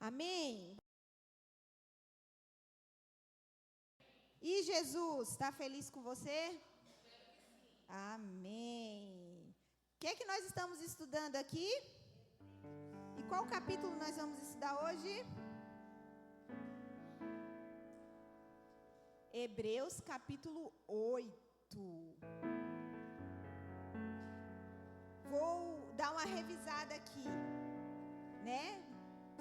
Amém? E Jesus, está feliz com você? Amém. O que é que nós estamos estudando aqui? E qual capítulo nós vamos estudar hoje? Hebreus capítulo 8. Vou dar uma revisada aqui, né?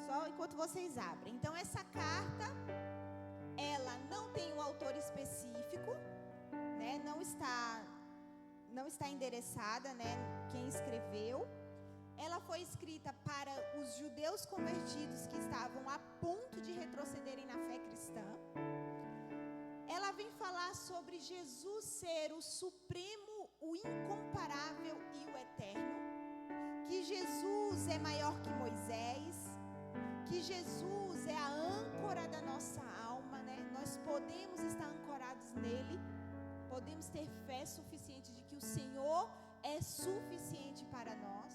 Só enquanto vocês abrem. Então, essa carta, ela não tem um autor específico, né? Não está endereçada, né? Quem escreveu. Ela foi escrita para os judeus convertidos que estavam a ponto de retrocederem na fé cristã. Ela vem falar sobre Jesus ser o supremo, o incomparável e o eterno. Que Jesus é maior que Moisés. Que Jesus é a âncora da nossa alma, né? Nós podemos estar ancorados nele. Podemos ter fé suficiente de que o Senhor é suficiente para nós.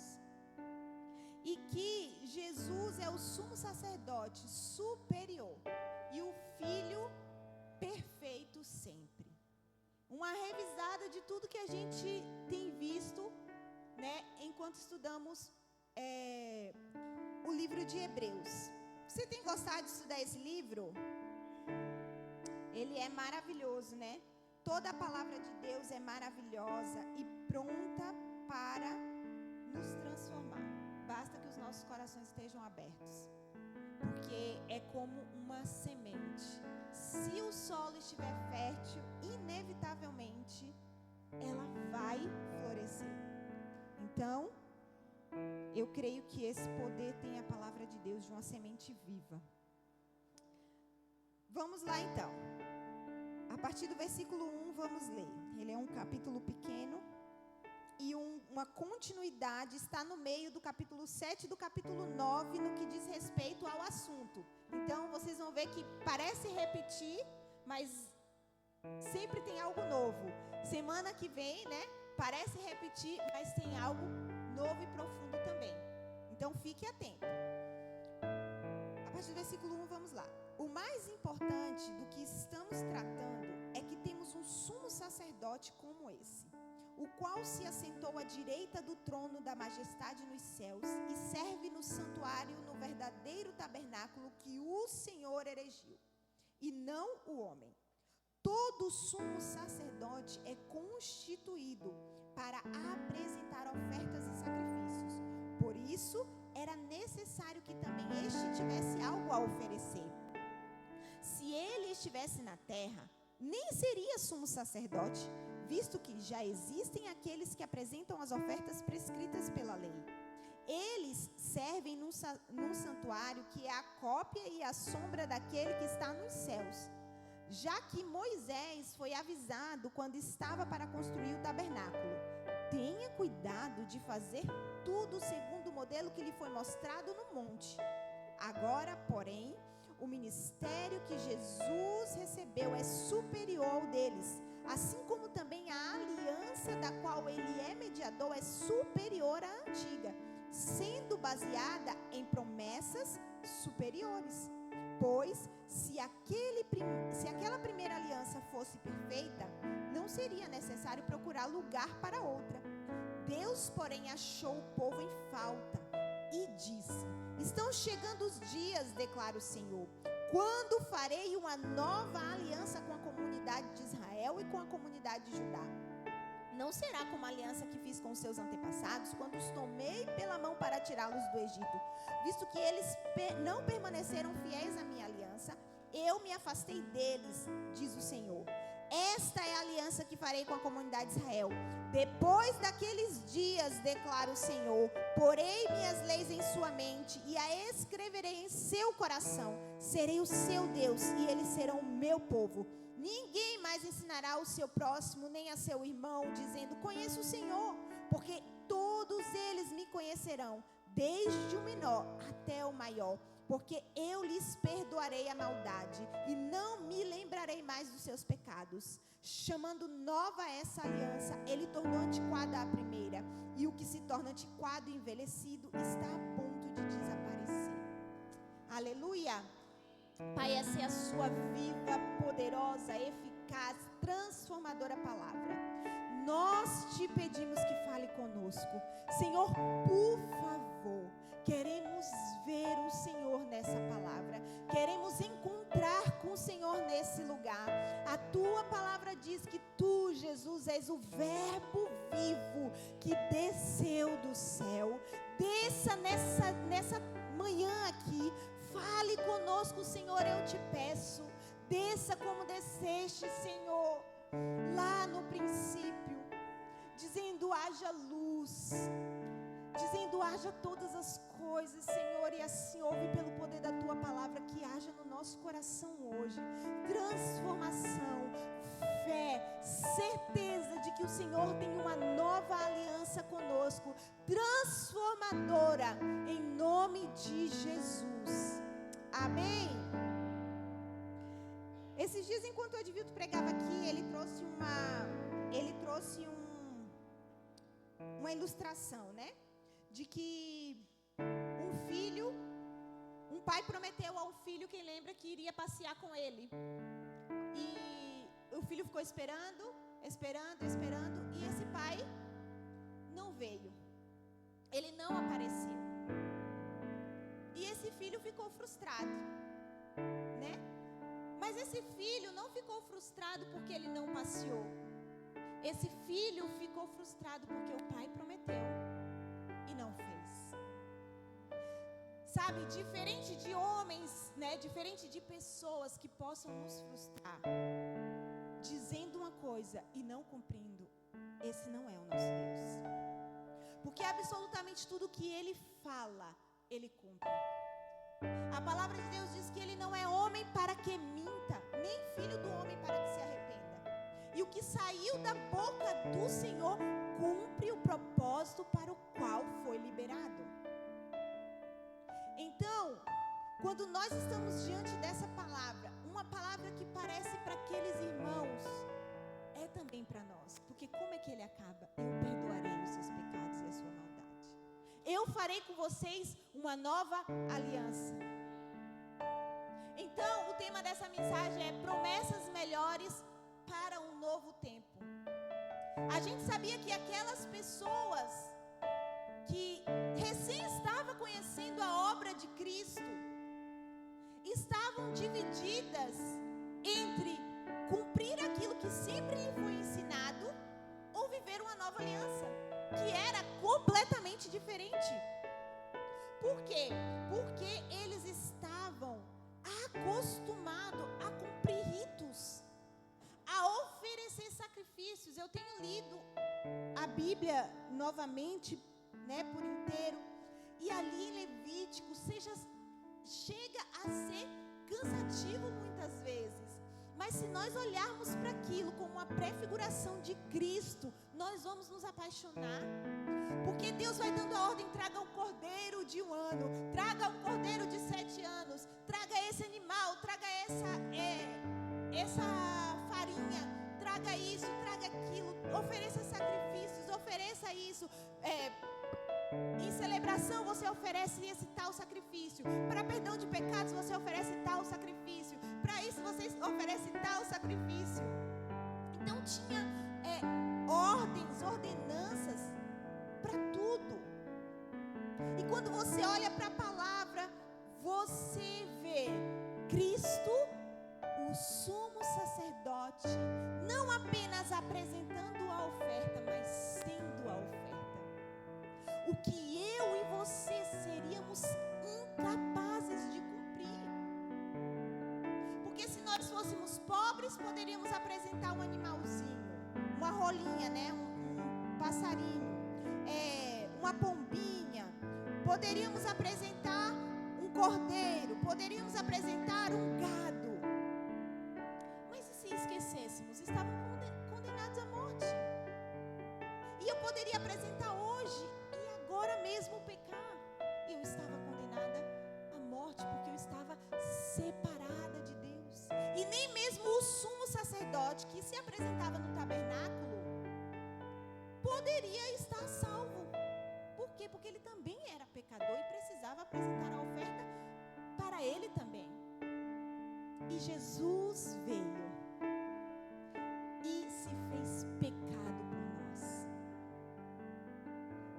E que Jesus é o sumo sacerdote superior e o Filho perfeito sempre. Uma revisada de tudo que a gente tem visto, né, enquanto estudamos o livro de Hebreus. Você tem gostado de estudar esse livro? Ele é maravilhoso, né? Toda a palavra de Deus é maravilhosa e pronta para nos transformar. Basta que os nossos corações estejam abertos. Porque é como uma semente. Se o solo estiver fértil, inevitavelmente ela vai florescer. Então, eu creio que esse poder tem a palavra de Deus de uma semente viva. Vamos lá então. A partir do versículo 1, vamos ler. Ele é um capítulo pequeno e uma continuidade está no meio do capítulo 7 e do capítulo 9 no que diz respeito ao assunto. Então, vocês vão ver que parece repetir, mas sempre tem algo novo. Semana que vem, né? Parece repetir, mas tem algo novo e profundo também. Então, fique atento. A partir do versículo 1, vamos lá. O mais importante do que estamos tratando é que temos um sumo sacerdote como esse, o qual se assentou à direita do trono da majestade nos céus e serve no santuário no verdadeiro tabernáculo que o Senhor erigiu, e não o homem. Todo sumo sacerdote é constituído para apresentar ofertas e sacrifícios. Por isso, era necessário que também este tivesse algo a oferecer. Se ele estivesse na terra, nem seria sumo sacerdote, visto que já existem aqueles que apresentam as ofertas prescritas pela lei. Eles servem num santuário que é a cópia e a sombra daquele que está nos céus, já que Moisés foi avisado quando estava para construir o tabernáculo: tenha cuidado de fazer tudo segundo o modelo que lhe foi mostrado no monte. Agora, porém, o ministério que Jesus recebeu é superior ao deles, assim como também a aliança da qual ele é mediador é superior à antiga, sendo baseada em promessas superiores. Pois, se aquela primeira aliança fosse perfeita, não seria necessário procurar lugar para outra. Deus, porém, achou o povo em falta e disse: estão chegando os dias, declara o Senhor, quando farei uma nova aliança com a comunidade de Israel e com a comunidade de Judá. Não será como a aliança que fiz com seus antepassados, quando os tomei pela mão para tirá-los do Egito. Visto que eles não permaneceram fiéis à minha aliança, eu me afastei deles, diz o Senhor. Esta é a aliança que farei com a comunidade de Israel. Depois daqueles dias, declara o Senhor, porei minhas leis em sua mente e a escreverei em seu coração. Serei o seu Deus e eles serão o meu povo. Ninguém mais ensinará ao seu próximo nem a seu irmão, dizendo: conheço o Senhor, porque todos eles me conhecerão, desde o menor até o maior, porque eu lhes perdoarei a maldade e não me lembrarei mais dos seus pecados. Chamando nova essa aliança, ele tornou antiquada a primeira, e o que se torna antiquado e envelhecido está a ponto de desaparecer. Aleluia. Pai, essa é a sua viva, poderosa, eficaz, transformadora palavra. Nós te pedimos que fale conosco. Senhor, por favor, queremos ver o Senhor nessa palavra. Queremos encontrar com o Senhor nesse lugar. A tua palavra diz que tu, Jesus, és o verbo vivo que desceu do céu. Desça nessa manhã aqui. Fale conosco, Senhor, eu te peço. Desça como desceste, Senhor, lá no princípio, dizendo haja luz, dizendo haja todas as coisas, Senhor, e assim ouve pelo poder da tua palavra que haja no nosso coração hoje transformação, fé, certeza de que o Senhor tem uma nova aliança conosco, transformadora, em nome de Jesus. Amém. Esses dias, enquanto o Edvilto pregava aqui, ele trouxe uma ilustração, né? De que um pai prometeu ao filho, quem lembra, que iria passear com ele. E o filho ficou esperando, e esse pai não veio. Ele não apareceu. E esse filho ficou frustrado, né? Mas esse filho não ficou frustrado porque ele não passeou. Esse filho ficou frustrado porque o pai prometeu e não fez. Sabe, diferente de homens, né? Diferente de pessoas que possam nos frustrar, dizendo uma coisa e não cumprindo, esse não é o nosso Deus. Porque absolutamente tudo que ele fala, ele cumpre. A palavra de Deus diz que ele não é homem para que minta, nem filho do homem para que se arrependa. E o que saiu da boca do Senhor cumpre o propósito para o qual foi liberado. Então, quando nós estamos diante dessa palavra, uma palavra que parece para aqueles irmãos, é também para nós. Porque como é que ele acaba? Eu perdoarei os seus pecados e a sua maldade. Eu farei com vocês uma nova aliança. Então, o tema dessa mensagem é promessas melhores para um novo tempo. A gente sabia que aquelas pessoas que recém estavam conhecendo a obra de Cristo estavam divididas entre cumprir aquilo que sempre lhe foi ensinado ou viver uma nova aliança, que era completamente diferente. Por quê? Porque eles estavam acostumados a cumprir ritos, a oferecer sacrifícios. Eu tenho lido a Bíblia novamente, né, por inteiro, e ali em Levítico chega a ser cansativo muitas vezes. Mas se nós olharmos para aquilo como uma prefiguração de Cristo, nós vamos nos apaixonar. Porque Deus vai dando a ordem: traga um cordeiro de 1 ano, traga um cordeiro de 7 anos, traga esse animal, traga essa farinha, traga isso, traga aquilo, ofereça sacrifícios, ofereça isso. Em celebração você oferece esse tal sacrifício. Para perdão de pecados você oferece tal sacrifício. Para isso você oferece tal sacrifício. Então tinha ordenanças para tudo. E quando você olha para a palavra, você vê Cristo, o sumo sacerdote, não apenas apresentando a oferta, mas sendo a oferta. O que eu e você seríamos incapazes de cumprir. Porque se nós fôssemos pobres, poderíamos apresentar um animalzinho, uma rolinha, né? Um passarinho, uma pombinha. Poderíamos apresentar um cordeiro, poderíamos apresentar um gado. Mas e se esquecêssemos? Estavam condenados à morte. E eu poderia apresentar hoje e agora mesmo pecar. Eu estava condenada à morte porque eu estava separada de Deus. E nem mesmo o sumo sacerdote que se apresentava no tabernáculo poderia estar salvo. Por quê? Porque ele também era pecador e precisava apresentar a oferta para ele também. que Jesus veio e se fez pecado por nós.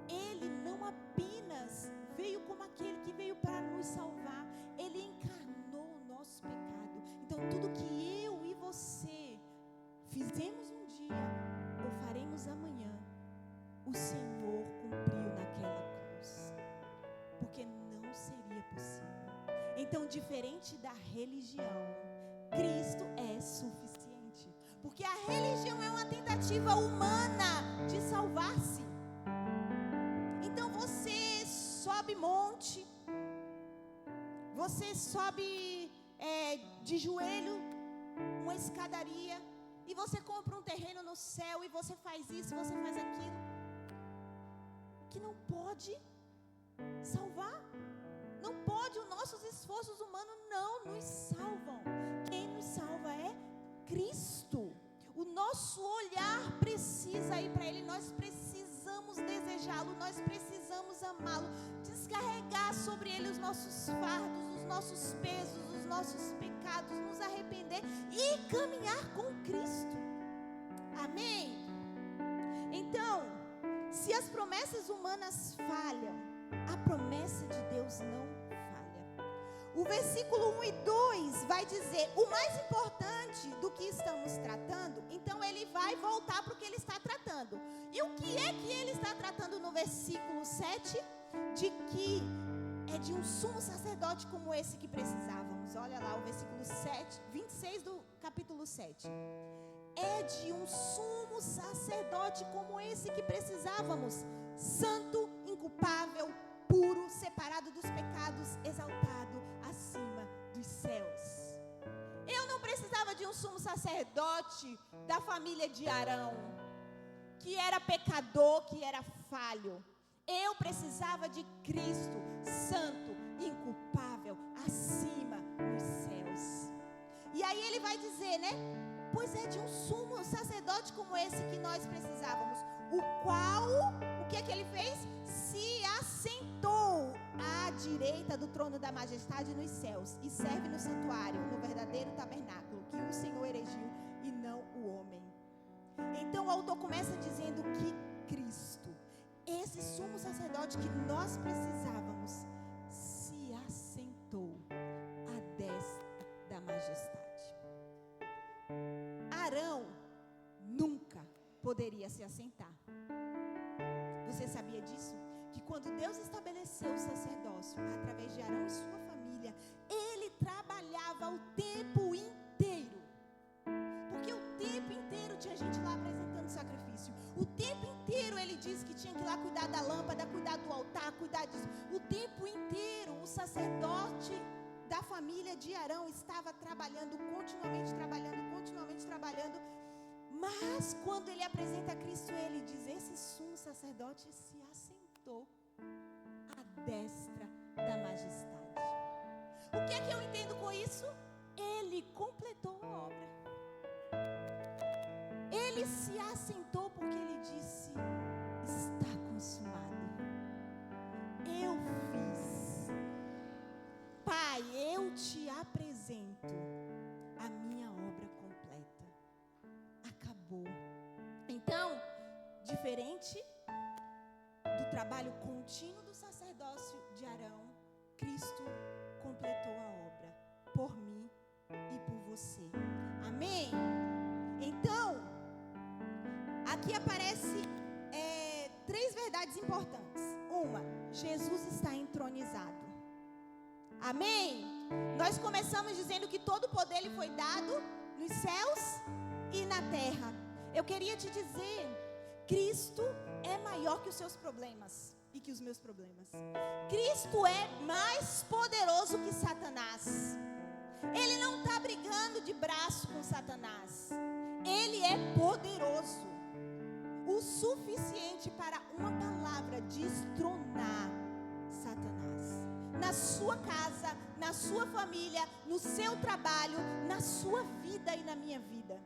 Ele não apenas veio como aquele que veio para nos salvar, ele encarnou o nosso pecado. Então tudo que eu e você fizemos um dia ou faremos amanhã, o Senhor cumpriu naquela cruz, porque não seria possível. Então, diferente da religião, Cristo é suficiente, porque a religião é uma tentativa humana de salvar-se. Então você sobe monte, você sobe de joelho uma escadaria, e você compra um terreno no céu, e você faz isso, você faz aquilo, que não pode salvar. Não pode, os nossos esforços humanos não nos salvam. Quem nos salva é Cristo. O nosso olhar precisa ir para Ele, nós precisamos desejá-lo, nós precisamos amá-lo, descarregar sobre Ele os nossos fardos, os nossos pesos, os nossos pecados, nos arrepender e caminhar com Cristo. Amém? Então, se as promessas humanas falham, a promessa de Deus não falha. O versículo 1 e 2 vai dizer o mais importante do que estamos tratando. Então ele vai voltar para o que ele está tratando. E o que é que ele está tratando no versículo 7? De que é de um sumo sacerdote como esse que precisávamos. Olha lá o versículo 26 do capítulo 7. É de um sumo sacerdote como esse que precisávamos, santo, inculpável, puro, separado dos pecados, exaltado acima dos céus. Eu não precisava de um sumo sacerdote da família de Arão, que era pecador, que era falho. Eu precisava de Cristo, santo, inculpável, acima dos céus. E aí ele vai dizer, né? Pois é de um sumo sacerdote como esse que nós precisávamos, o qual, o que é que ele fez? Se assentou à direita do trono da majestade nos céus e serve no santuário, no verdadeiro tabernáculo que o Senhor erigiu e não o homem. Então o autor começa dizendo que Cristo, esse sumo sacerdote que nós precisávamos, se assentou à destra da majestade. Arão nunca poderia se assentar. Você sabia disso? Que quando Deus estabeleceu o sacerdócio através de Arão e sua família, ele trabalhava o tempo inteiro. Porque o tempo inteiro tinha gente lá apresentando sacrifício. O tempo inteiro ele disse que tinha que ir lá cuidar da lâmpada, cuidar do altar, cuidar disso. O tempo inteiro o sacerdote da família de Arão estava trabalhando, continuamente trabalhando. Mas quando ele apresenta a Cristo, ele diz, esse sumo sacerdote se assentou à destra da majestade. O que é que eu entendo com isso? Ele completou a obra. Ele se assentou porque ele disse, está consumado. Eu fiz. Pai, eu te apresento a minha obra completa. Acabou. Então, diferente do trabalho contínuo do sacerdócio de Arão, Cristo completou a obra por mim e por você. Amém? Então, aqui aparece 3 verdades importantes. Uma, Jesus está entronizado. Amém? Nós começamos dizendo que todo o poder lhe foi dado nos céus e na terra. Eu queria te dizer, Cristo é maior que os seus problemas e que os meus problemas. Cristo é mais poderoso que Satanás. Ele não está brigando de braço com Satanás. Ele é poderoso, o suficiente para uma palavra destronar Satanás. Na sua casa, na sua família, no seu trabalho, na sua vida e na minha vida.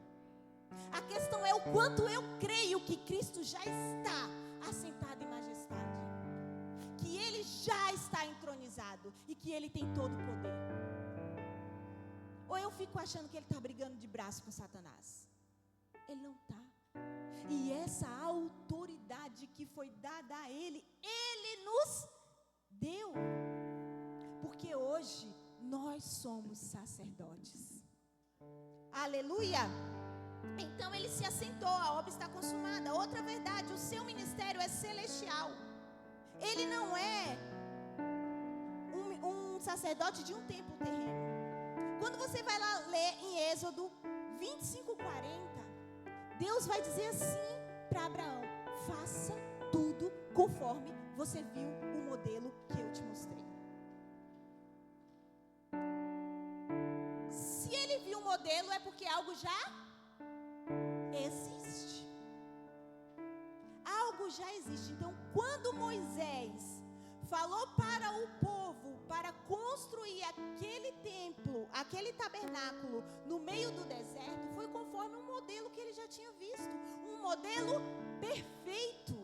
A questão é o quanto eu creio que Cristo já está assentado em majestade, que Ele já está entronizado e que Ele tem todo o poder. Ou eu fico achando que ele está brigando de braço com Satanás? Ele não está. E essa autoridade que foi dada a ele, ele nos deu. Porque hoje nós somos sacerdotes. Aleluia! Então ele se assentou, a obra está consumada. Outra verdade, o seu ministério é celestial. Ele não é um sacerdote de um templo terreno. Quando você vai lá ler em Êxodo 25:40, Deus vai dizer assim para Abraão: faça tudo conforme você viu o modelo que eu te mostrei. Se ele viu o modelo, é porque algo já existe. Algo já existe. Então, quando Moisés falou para o povo para construir aquele templo, aquele tabernáculo no meio do deserto, foi conforme um modelo que ele já tinha visto, um modelo perfeito.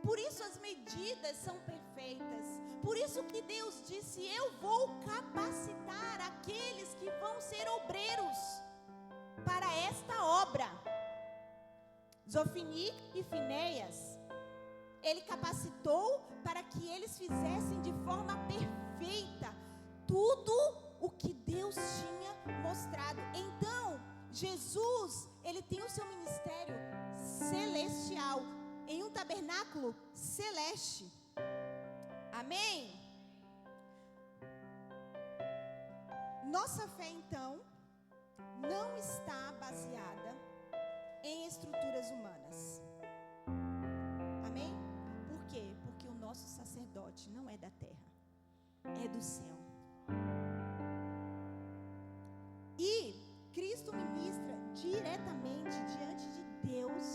Por isso as medidas são perfeitas. Por isso que Deus disse: eu vou capacitar aqueles que vão ser obreiros para esta obra. Zofini e Finéias, ele capacitou para que eles fizessem de forma perfeita tudo o que Deus tinha mostrado. Então, Jesus, ele tem o seu ministério celestial em um tabernáculo celeste. Amém? Nossa fé, então, não está baseada em estruturas humanas. Amém? Por quê? Porque o nosso sacerdote não é da terra, é do céu. E Cristo ministra diretamente diante de Deus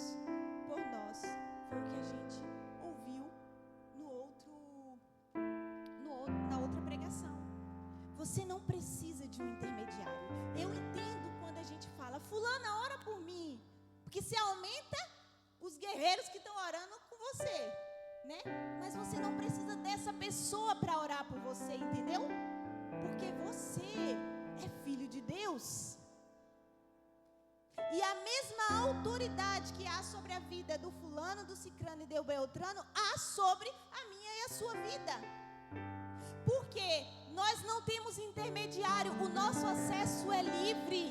por nós. Foi o que a gente ouviu na outra pregação. Você não precisa de um intermediário. Eu entendo quando a gente fala: fulana, ora por mim. Porque se aumenta os guerreiros que estão orando com você, né? Mas você não precisa dessa pessoa para orar por você, entendeu? Porque você é filho de Deus. E a mesma autoridade que há sobre a vida do fulano, do cicrano e do beltrano, há sobre a minha e a sua vida. Porque nós não temos intermediário, o nosso acesso é livre.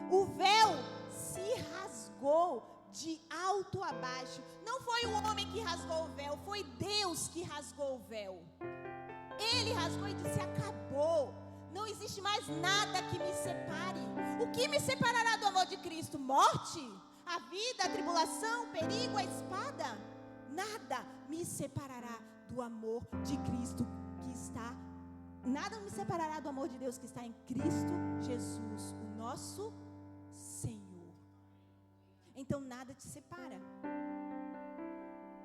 O véu se rasgou de alto a baixo. Não foi o homem que rasgou o véu, foi Deus que rasgou o véu. Ele rasgou e disse: acabou. Não existe mais nada que me separe. O que me separará do amor de Cristo? Morte? A vida, a tribulação, o perigo, a espada? Nada me separará do amor de Cristo que está. Nada me separará do amor de Deus que está em Cristo Jesus, o nosso Senhor. Então nada te separa.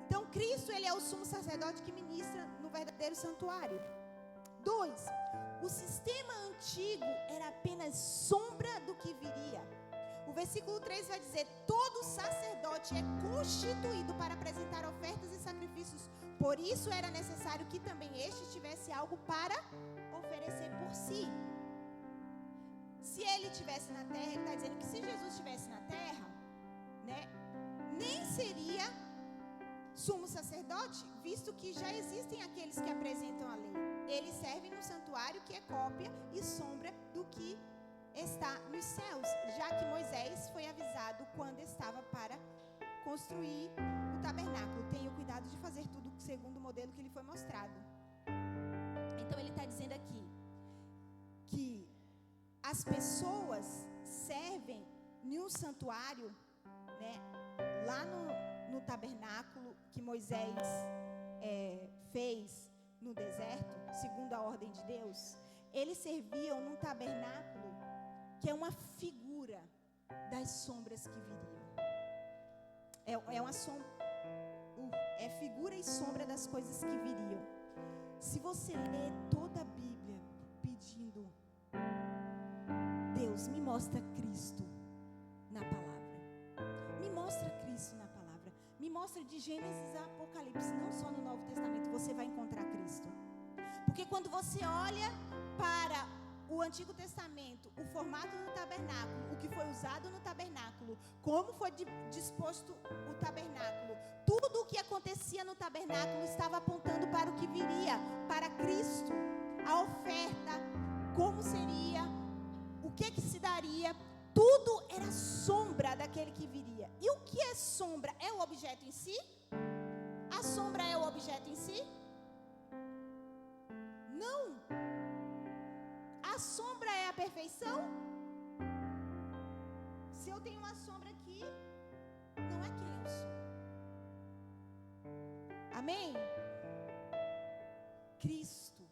Então Cristo, ele é o sumo sacerdote que ministra no verdadeiro santuário. 2. O sistema antigo era apenas sombra do que viria. O versículo 3 vai dizer: todo sacerdote é constituído para apresentar ofertas e sacrifícios. Por isso era necessário que também este tivesse algo para oferecer por si. Se ele estivesse na terra, ele está dizendo que se Jesus estivesse na terra, né, nem seria sumo sacerdote, visto que já existem aqueles que apresentam a lei. Ele serve no santuário, que é cópia e sombra do que está nos céus, já que Moisés foi avisado quando estava para construir o tabernáculo: tenha cuidado de fazer tudo segundo o modelo que lhe foi mostrado. Então ele está dizendo aqui que as pessoas servem em um santuário, né, lá no tabernáculo que Moisés fez no deserto, segundo a ordem de Deus. Eles serviam num tabernáculo que é uma figura das sombras que viriam. É figura e sombra das coisas que viriam. Se você lê toda a Bíblia pedindo: Deus, me mostra Cristo na palavra, me mostra Cristo na palavra, me mostra de Gênesis a Apocalipse, não só no Novo Testamento você vai encontrar Cristo. Porque quando você olha para o o Antigo Testamento, o formato do tabernáculo, o que foi usado no tabernáculo, como foi disposto o tabernáculo, tudo o que acontecia no tabernáculo estava apontando para o que viria, para Cristo. A oferta, como seria, o que se daria, tudo era sombra daquele que viria. E o que é sombra? É o objeto em si? A sombra é o objeto em si? Não. A sombra é a perfeição? Se eu tenho uma sombra aqui, não é quem eu sou. Amém? Cristo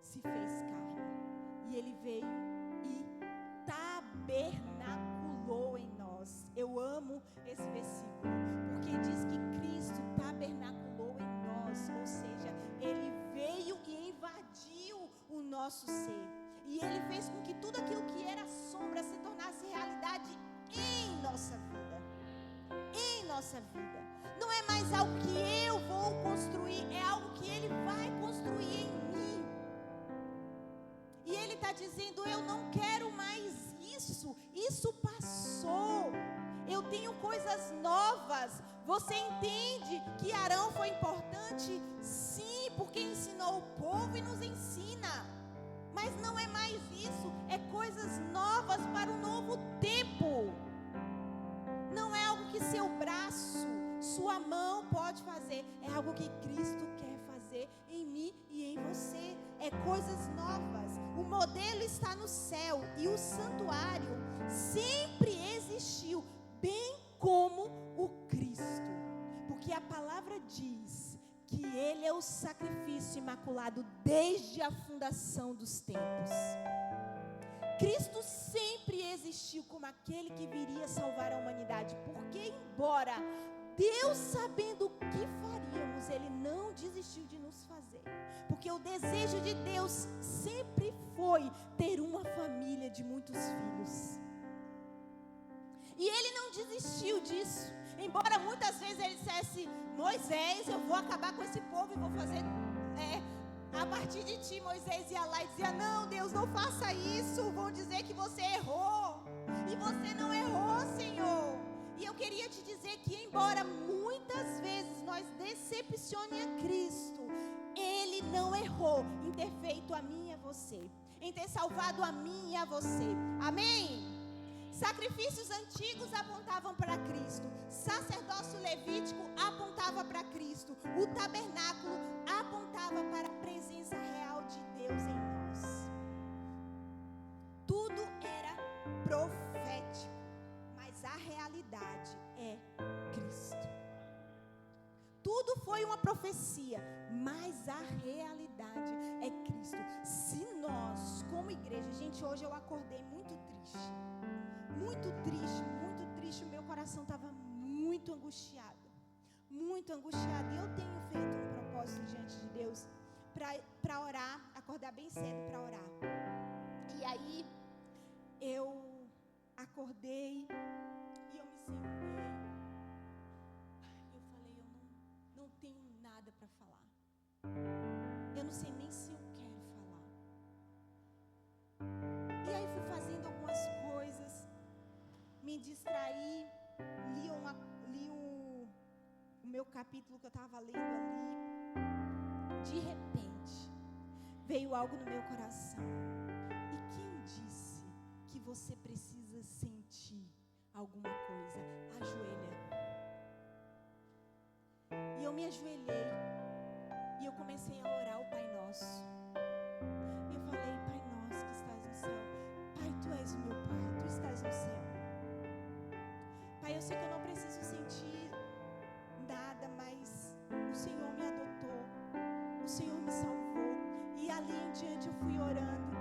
se fez carne e Ele veio e tabernaculou em nós. Eu amo esse versículo, porque diz que Cristo tabernaculou em nós, ou seja, Ele veio e invadiu o nosso ser. E Ele fez com que tudo aquilo que era sombra se tornasse realidade em nossa vida. Em nossa vida. Não é mais algo que eu vou construir, é algo que Ele vai construir em mim. E Ele está dizendo, eu não quero mais isso. Isso passou. Eu tenho coisas novas. Você entende que Arão foi importante? Sim, porque ensinou o povo e nos ensina. Mas não é mais isso. É coisas novas para um novo tempo. Não é algo que seu braço, sua mão pode fazer. É algo que Cristo quer fazer em mim e em você. É coisas novas. O modelo está no céu e o santuário sempre existiu, bem como o Cristo. Porque a palavra diz que Ele é o sacrifício imaculado desde a fundação dos tempos. Cristo sempre existiu como aquele que viria salvar a humanidade. Porque embora Deus, sabendo o que faríamos, Ele não desistiu de nos fazer. Porque o desejo de Deus sempre foi ter uma família de muitos filhos. E Ele não desistiu disso. Embora muitas vezes Ele dissesse, Moisés, eu vou acabar com esse povo e vou fazer a partir de ti. Moisés ia lá e dizia, não, Deus, não faça isso. Vão dizer que você errou. E você não errou, Senhor. E eu queria te dizer que embora muitas vezes nós decepcione a Cristo, Ele não errou em ter feito a mim e a você, em ter salvado a mim e a você. Amém? Sacrifícios antigos apontavam para Cristo. Sacerdócio levítico apontava para Cristo. O tabernáculo apontava para a presença real de Deus em nós. Tudo era profético, mas a realidade é Cristo. Tudo foi uma profecia, mas a realidade é Cristo. Se nós, como igreja, gente, hoje eu acordei muito triste. Muito triste, muito triste. O meu coração estava muito angustiado. Muito angustiado. E eu tenho feito um propósito diante de Deus para orar, acordar bem cedo para orar. E aí, eu acordei e eu me sentei. Eu falei, eu não tenho nada para falar. Eu não sei nem se eu quero falar. E aí fui fazendo algumas coisas. Me distraí, li o meu capítulo que eu estava lendo ali. De repente, veio algo no meu coração. E quem disse que você precisa sentir alguma coisa? Ajoelha. E eu me ajoelhei. E eu comecei a orar o Pai Nosso. E eu falei, Pai Nosso que estás no céu. Pai, Tu és o meu Pai, Tu estás no céu. Pai, eu sei que eu não preciso sentir nada, mas o Senhor me adotou, o Senhor me salvou, e ali em diante eu fui orando.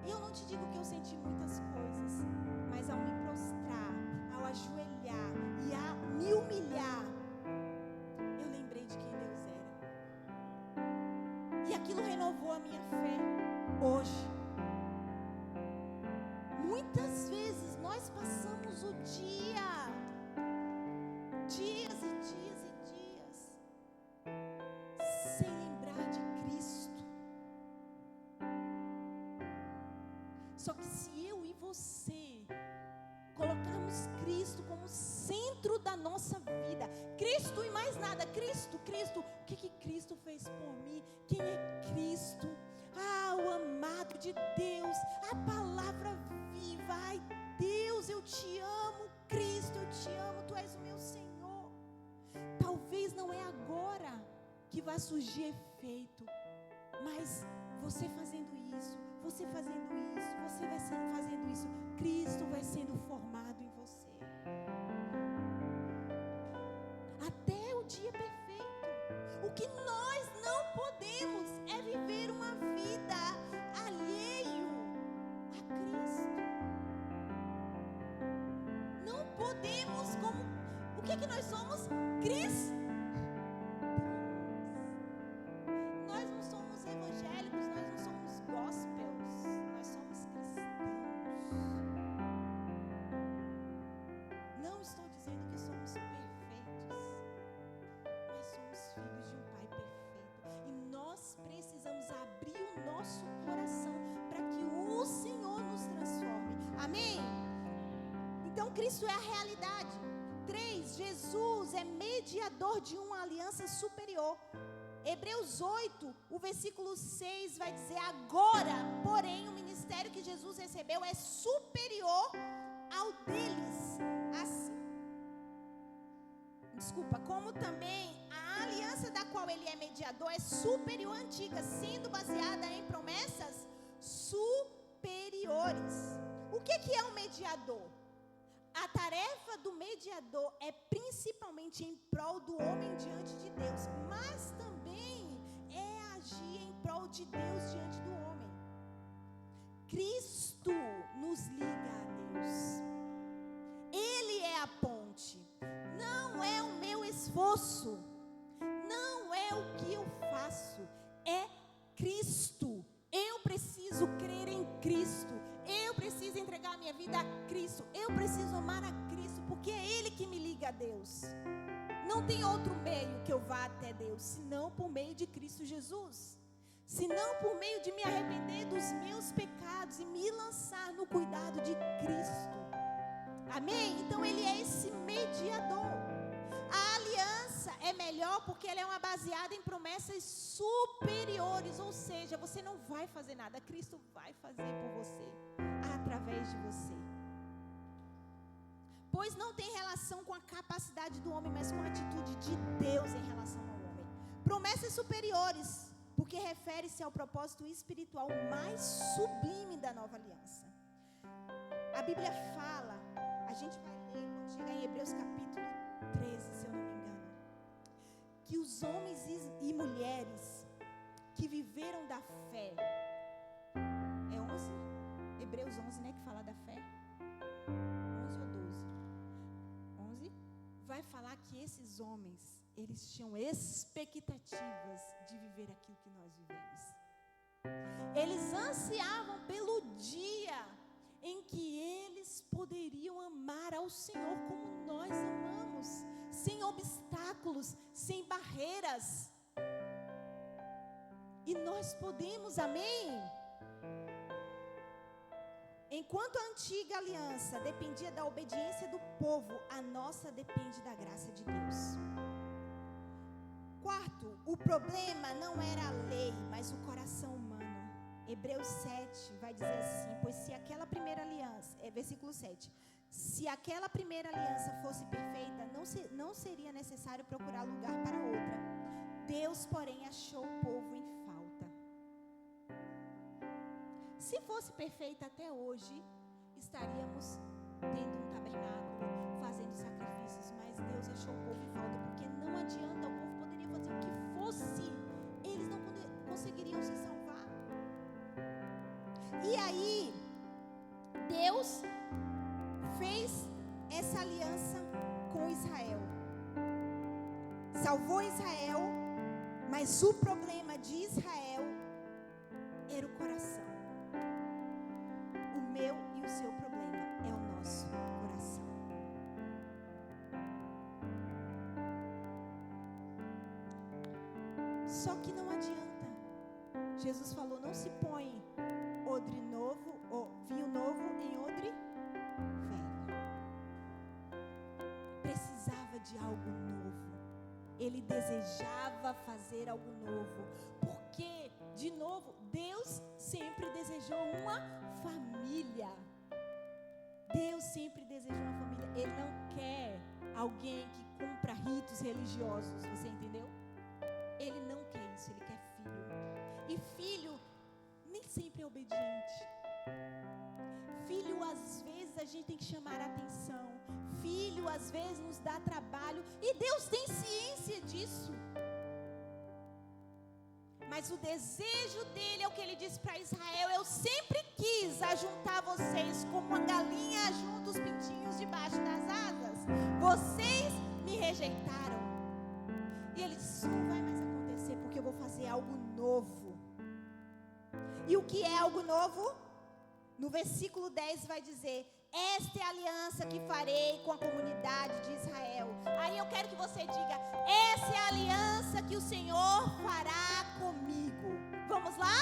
E eu não te digo que eu senti muitas coisas, mas ao me prostrar, ao ajoelhar e a me humilhar, eu lembrei de quem Deus era. E aquilo renovou a minha fé hoje. Muitas vezes nós passamos o dia, dias e dias e dias, sem lembrar de Cristo. Só que se eu e você colocarmos Cristo como centro da nossa vida, Cristo e mais nada, Cristo, o que Cristo fez por mim? Quem é Cristo? O amado de Deus, a palavra viva. Ai, Deus, eu te amo, Cristo, eu te amo, Tu és o meu Senhor. Talvez não é agora que vai surgir efeito, mas você fazendo isso, você vai fazendo isso, Cristo vai sendo formado em você. Até o dia perfeito. O que nós não podemos é viver uma vida alheio a Cristo. Não podemos, o que nós somos? Cristãos. Nós não somos evangélicos, nós não somos gospels, nós somos cristãos. Não estou dizendo que somos perfeitos, mas somos filhos de um Pai perfeito. E nós precisamos abrir o nosso coração para que o Senhor nos transforme. Amém? Então Cristo é a realidade. 3. Jesus é mediador de uma aliança superior. Hebreus 8, o versículo 6 vai dizer: agora, porém, o ministério que Jesus recebeu é superior ao deles. Assim, como também a aliança da qual ele é mediador é superior à antiga, sendo baseada em promessas superiores. O que é um mediador? A tarefa do mediador é principalmente em prol do homem diante de Deus, mas também é agir em prol de Deus diante do homem. Cristo nos liga a Deus. Ele é a ponte. Não é o meu esforço, não é o que eu faço, é Cristo. Eu preciso crer em Cristo. Eu preciso entregar a minha vida a Cristo. Eu preciso amar a Cristo, porque é Ele que me liga a Deus. Não tem outro meio que eu vá até Deus, senão por meio de Cristo Jesus. Senão por meio de me arrepender dos meus pecados e me lançar no cuidado de Cristo. Amém? Então Ele é esse mediador. A aliança é melhor porque ela é baseada em promessas superiores, ou seja, você não vai fazer nada, Cristo vai fazer por você, através de você. Pois não tem relação com a capacidade do homem, mas com a atitude de Deus em relação ao homem. Promessas superiores, porque refere-se ao propósito espiritual mais sublime da nova aliança. A Bíblia fala, a gente vai ler quando chegar em Hebreus capítulo 13, se eu não me engano, que os homens e mulheres que viveram da fé, é 11? Hebreus 11, né, que fala da fé? 11 ou 12? 11? Vai falar que esses homens, eles tinham expectativas de viver aquilo que nós vivemos. Eles ansiavam pelo dia em que eles poderiam amar ao Senhor como nós amamos, sem obstáculos, sem barreiras. E nós podemos, amém? Enquanto a antiga aliança dependia da obediência do povo, a nossa depende da graça de Deus. 4, o problema não era a lei, mas o coração humano. Hebreus 7 vai dizer assim: pois se aquela primeira aliança, versículo 7, se aquela primeira aliança fosse perfeita, não seria necessário procurar lugar para outra. Deus, porém, achou o povo em falta. Se fosse perfeita até hoje, estaríamos tendo um tabernáculo, fazendo sacrifícios, mas Deus achou o povo em falta, porque não adianta, o povo poderia fazer o que fosse, eles não conseguiriam se salvar. E aí, Deus fez essa aliança com Israel, salvou Israel, mas o problema de Israel era o coração. O meu e o seu problema é o nosso coração. Só que não adianta. Jesus falou: não se põe odre novo, ou vinho novo em odre velho. Precisava de algo novo. Ele desejava fazer algo novo. Porque, de novo, Deus sempre desejou uma família. Deus sempre desejou uma família. Ele não quer alguém que cumpra ritos religiosos. Você entendeu? Ele não quer isso, ele quer filho. E filho nem sempre é obediente. Filho, às vezes, a gente tem que chamar a atenção. Filho, às vezes, nos dá trabalho. E Deus tem ciência disso. Mas o desejo dele é o que ele disse para Israel: eu sempre quis ajuntar vocês como uma galinha junta os pintinhos debaixo das asas. Vocês me rejeitaram. E ele disse: isso não vai mais acontecer, porque eu vou fazer algo novo. E o que é algo novo? No versículo 10 vai dizer: esta é a aliança que farei com a comunidade de Israel. Aí eu quero que você diga: essa é a aliança que o Senhor fará comigo. Vamos lá?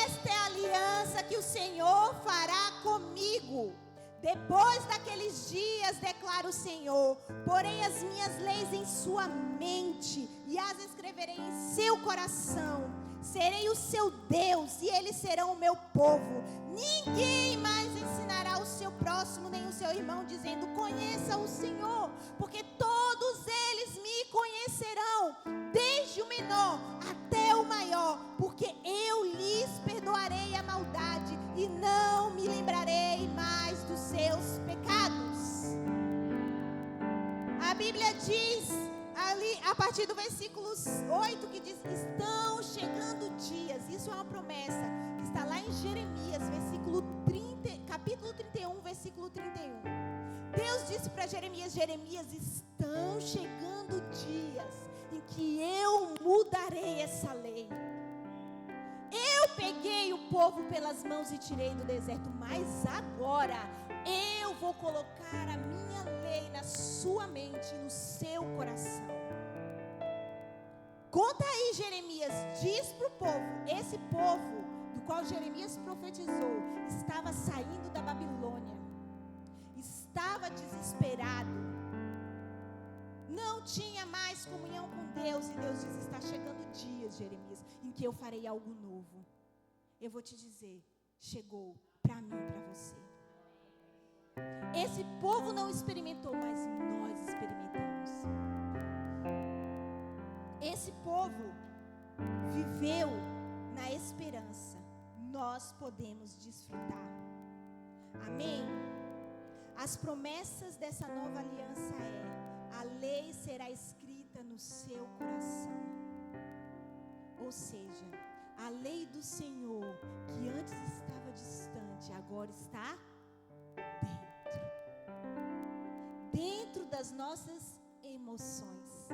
Esta é a aliança que o Senhor fará comigo. Depois daqueles dias, declara o Senhor, porei as minhas leis em sua mente e as escreverei em seu coração. Serei o seu Deus e eles serão o meu povo. Ninguém mais ensinará o seu próximo nem o seu irmão, dizendo: conheça o Senhor, porque todos eles me conhecerão, desde o menor até o maior, porque eu lhes perdoarei a maldade e não me lembrarei mais dos seus pecados. A Bíblia diz ali, a partir do versículo 8, que diz: estão chegando dias. Isso é uma promessa que está lá em Jeremias, capítulo 31, versículo 31. Deus disse para Jeremias: Jeremias, estão chegando dias em que eu mudarei essa lei. Eu peguei o povo pelas mãos e tirei do deserto, mas agora eu vou colocar a minha lei na sua mente e no seu coração. Conta aí, Jeremias, diz para o povo: esse povo do qual Jeremias profetizou estava saindo da Babilônia, estava desesperado, não tinha mais comunhão com Deus. E Deus diz: está chegando dias, Jeremias, em que eu farei algo novo. Eu vou te dizer, chegou para mim e para você. Esse povo não experimentou, mas nós experimentamos. Esse povo viveu na esperança. Nós podemos desfrutar. Amém? As promessas dessa nova aliança a lei será escrita no seu coração. Ou seja, a lei do Senhor, que antes estava distante, agora está dentro das nossas emoções.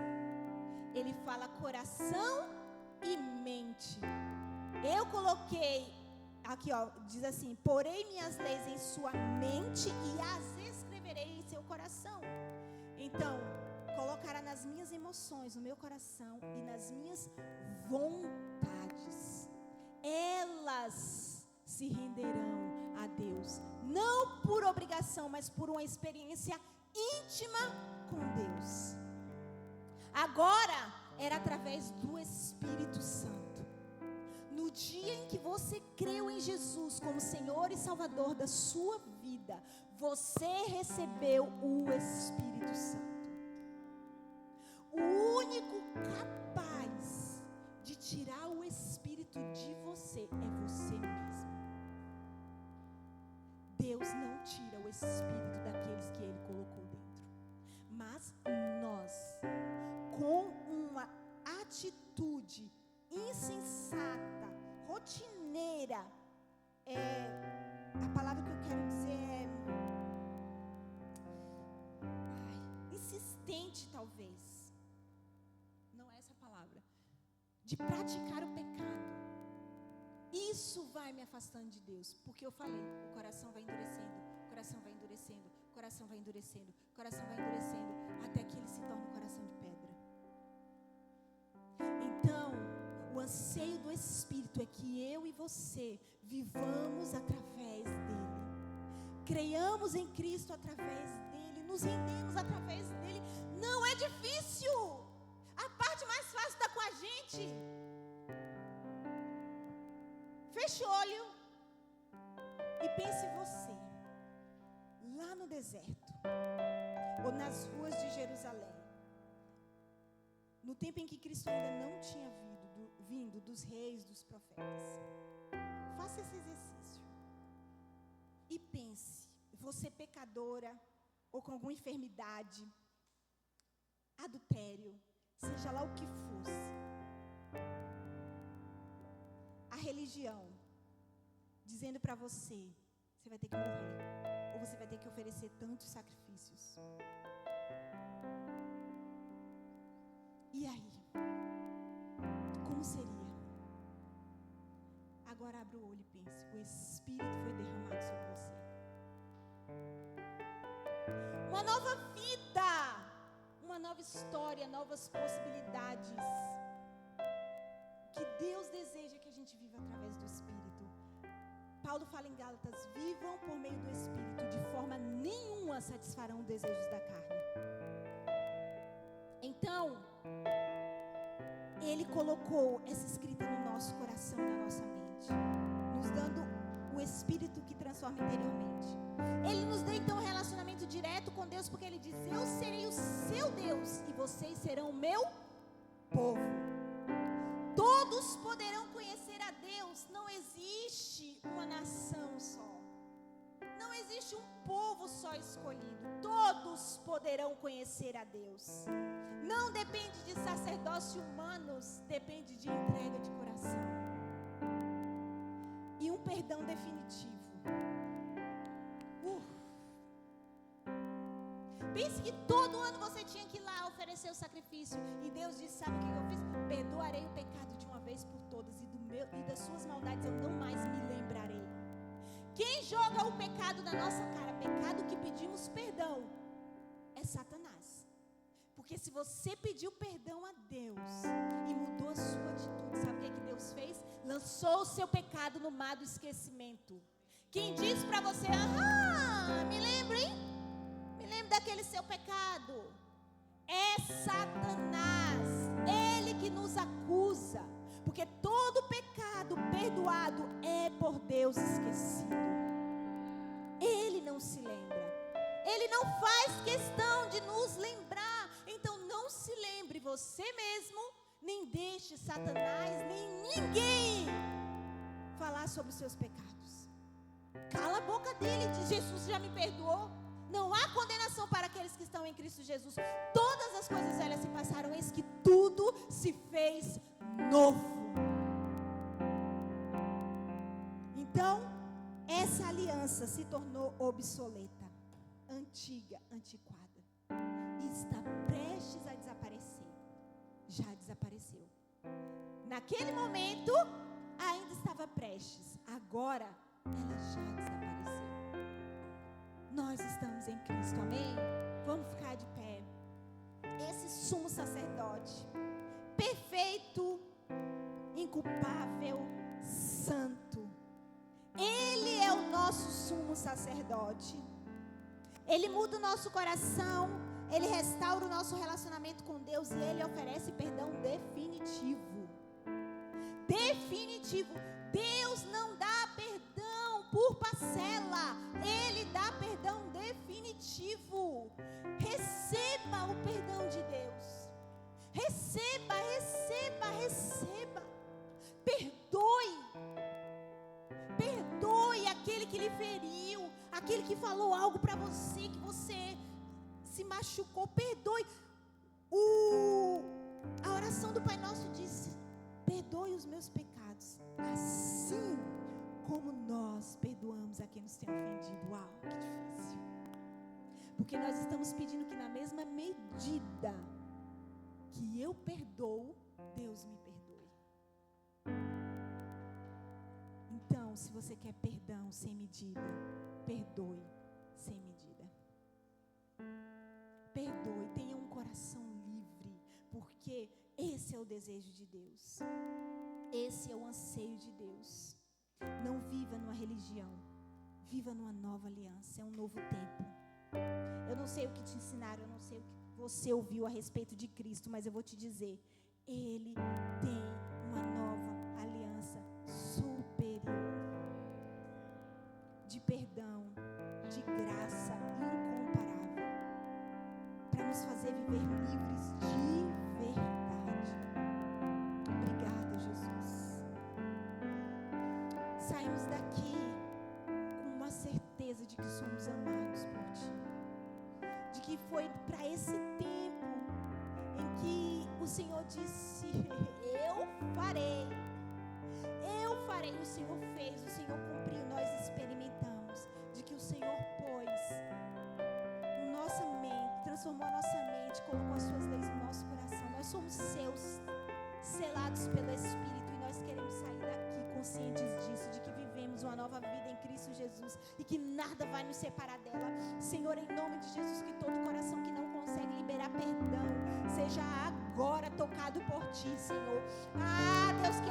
Ele fala coração e mente. Eu coloquei aqui, ó, diz assim: porei minhas leis em sua mente e as escreverei em seu coração. Então, colocará nas minhas emoções, no meu coração e nas minhas vontades. Elas se renderão a Deus, não por obrigação, mas por uma experiência íntima com Deus. Agora era através do Espírito Santo. No dia em que você creu em Jesus como Senhor e Salvador da sua vida, você recebeu o Espírito Santo. O único capaz de tirar o Espírito de você é você mesmo. Deus não tira o Espírito daqueles que Ele colocou dentro. Mas nós, com uma atitude insensata, rotineira, a palavra que eu quero dizer é insistente, talvez, não é essa a palavra, de praticar o pecado, isso vai me afastando de Deus. Porque eu falei, o coração vai endurecendo, o coração vai endurecendo, o coração vai endurecendo, o coração vai endurecendo, até que ele se torna um coração de pedra. Então, o anseio do Espírito é que eu e você vivamos através dele. Creiamos em Cristo através dele, nos rendemos através dele. Não é difícil. A parte mais fácil está com a gente. Feche o olho e pense você, lá no deserto, ou nas ruas de Jerusalém, no tempo em que Cristo ainda não tinha vindo dos reis, dos profetas. Faça esse exercício e pense, você pecadora, ou com alguma enfermidade, adultério, seja lá o que fosse, a religião dizendo para você, você vai ter que morrer, ou você vai ter que oferecer tantos sacrifícios. E aí? Como seria? Agora abra o olho e pense, o Espírito foi derramado sobre você. Uma nova vida, uma nova história, novas possibilidades. Que Deus deseja que a gente viva através do Espírito. Paulo fala em Gálatas, vivam por meio do Espírito, de forma nenhuma satisfarão os desejos da carne. Então, Ele colocou essa escrita no nosso coração, na nossa mente, nos dando o Espírito que transforma interiormente. Ele nos dá então um relacionamento direto com Deus, porque Ele diz, eu serei o seu Deus e vocês serão o meu povo. Todos poderão conhecer a Deus. Não existe uma nação só. Não existe um povo só escolhido. Todos poderão conhecer a Deus. Não depende de sacerdócio humanos, depende de entrega de coração. E um perdão definitivo. Pense que todo ano você tinha que ir lá oferecer o sacrifício. E Deus disse, sabe o que eu fiz? Perdoarei o pecado de uma vez por todas. E das suas maldades eu não mais me lembrarei. Quem joga o pecado na nossa cara, pecado que pedimos perdão, é Satanás. Porque se você pediu perdão a Deus e mudou a sua atitude, sabe o que Deus fez? Lançou o seu pecado no mar do esquecimento. Quem disse para você, me lembra, hein? Me lembra daquele seu pecado. É Satanás, ele que nos acusa. Porque todo pecado perdoado é por Deus esquecido. Ele não se lembra. Ele não faz questão de nos lembrar. Então não se lembre você mesmo, nem deixe Satanás, nem ninguém falar sobre os seus pecados. Cala a boca dele, diz, Jesus já me perdoou. Não há condenação para aqueles que estão em Cristo Jesus. Todas as coisas velhas se passaram, eis que tudo se fez novo. Então, essa aliança se tornou obsoleta, antiga, antiquada, e está prestes a desaparecer. Já desapareceu. Naquele momento, ainda estava prestes. Agora, ela já desapareceu. Nós estamos em Cristo, amém? Vamos ficar de pé. Esse sumo sacerdote, perfeito, inculpável, santo. Ele é o nosso sumo sacerdote. Ele muda o nosso coração, ele restaura o nosso relacionamento com Deus e ele oferece perdão definitivo. Definitivo. Deus não dá perdão por parcela, ele dá perdão definitivo. Receba o perdão de Deus. Receba, receba, receba. Perdoe. Perdoe aquele que lhe feriu, aquele que falou algo para você, que você se machucou. Perdoe. A oração do Pai Nosso diz: perdoe os meus pecados, assim como nós perdoamos a quem nos tem ofendido. Uau, que difícil. Porque nós estamos pedindo que na mesma medida que eu perdoo, Deus me perdoe. Então, se você quer perdão sem medida, perdoe sem medida. Perdoe, tenha um coração livre, porque esse é o desejo de Deus. Esse é o anseio de Deus. Não viva numa religião, viva numa nova aliança, é um novo tempo. Eu não sei o que te ensinaram, eu não sei o que você ouviu a respeito de Cristo, mas eu vou te dizer, Ele tem uma nova aliança superior, de perdão, de graça incomparável, para nos fazer viver livres de verdade. Obrigada, Jesus. Saímos daqui com uma certeza de que somos amados por Ti, de que foi para esse tempo em que o Senhor disse, eu farei, e o Senhor fez, o Senhor cumpriu, nós experimentamos, de que o Senhor pôs nossa mente, transformou a nossa mente, colocou as suas leis no nosso coração, nós somos seus, selados pelo Espírito, e nós queremos sair daqui conscientes disso, de que vivemos uma nova vida em Cristo Jesus, e que nada vai nos separar dela. Senhor, em nome de Jesus, que todo coração que não consegue liberar perdão, seja agora tocado por Ti, Senhor. Deus, que